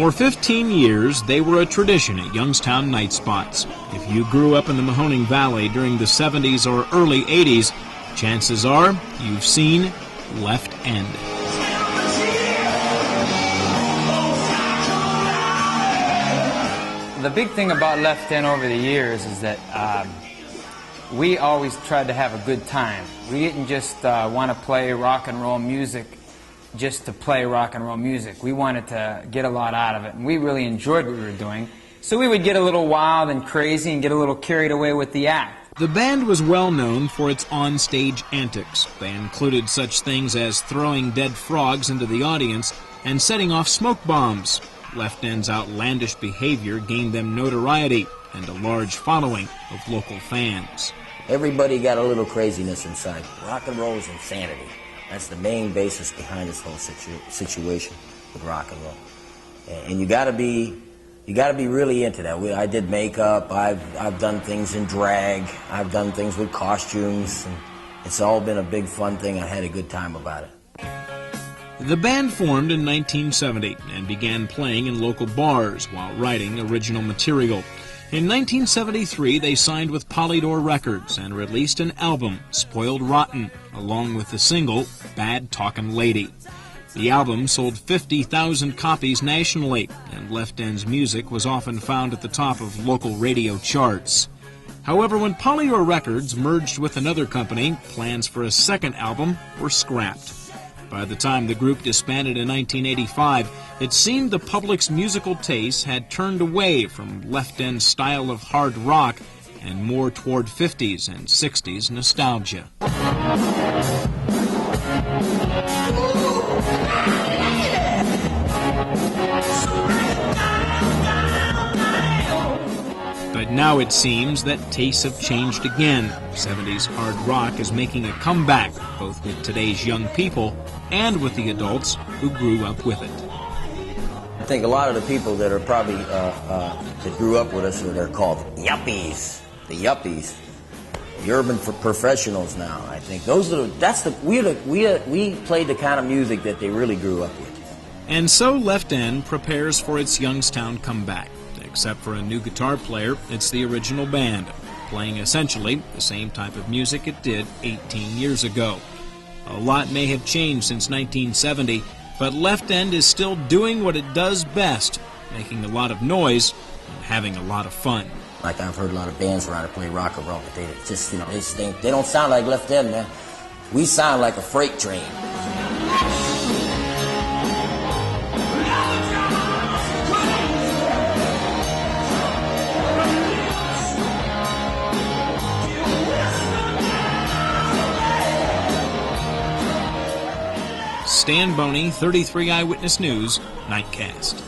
For 15 years, they were a tradition at Youngstown night spots. If you grew up in the Mahoning Valley during the 70s or early 80s, chances are you've seen Left End. The big thing about Left End over the years is that we always tried to have a good time. We didn't just want to play rock and roll music just to play rock and roll music. We wanted to get a lot out of it, and we really enjoyed what we were doing. So we would get a little wild and crazy and get a little carried away with the act. The band was well known for its on-stage antics. They included such things as throwing dead frogs into the audience and setting off smoke bombs. Left End's outlandish behavior gained them notoriety and a large following of local fans. Everybody got a little craziness inside. Rock and roll is insanity. That's the main basis behind this whole situation with rock and roll. And you got to be really into that. I did makeup. I've done things in drag. I've done things with costumes. And it's all been a big fun thing. I had a good time about it. The band formed in 1970 and began playing in local bars while writing original material. In 1973, they signed with Polydor Records and released an album, Spoiled Rotten, along with the single, Bad Talkin' Lady. The album sold 50,000 copies nationally, and Left End's music was often found at the top of local radio charts. However, when Polydor Records merged with another company, plans for a second album were scrapped. By the time the group disbanded in 1985, it seemed the public's musical taste had turned away from Left End's style of hard rock and more toward 50s and 60s nostalgia. But now it seems that tastes have changed again. 70s hard rock is making a comeback, both with today's young people and with the adults who grew up with it. I think a lot of the people that are probably that grew up with us, they're called yuppies. The yuppies, the urban professionals now. I think we played the kind of music that they really grew up with. And so Left End prepares for its Youngstown comeback. Except for a new guitar player, it's the original band, playing essentially the same type of music it did 18 years ago. A lot may have changed since 1970, but Left End is still doing what it does best, making a lot of noise and having a lot of fun. Like I've heard a lot of bands around that play rock and roll, but they just, they don't sound like Left End, man. We sound like a freight train. Stan Boney, 33 Eyewitness News, Nightcast.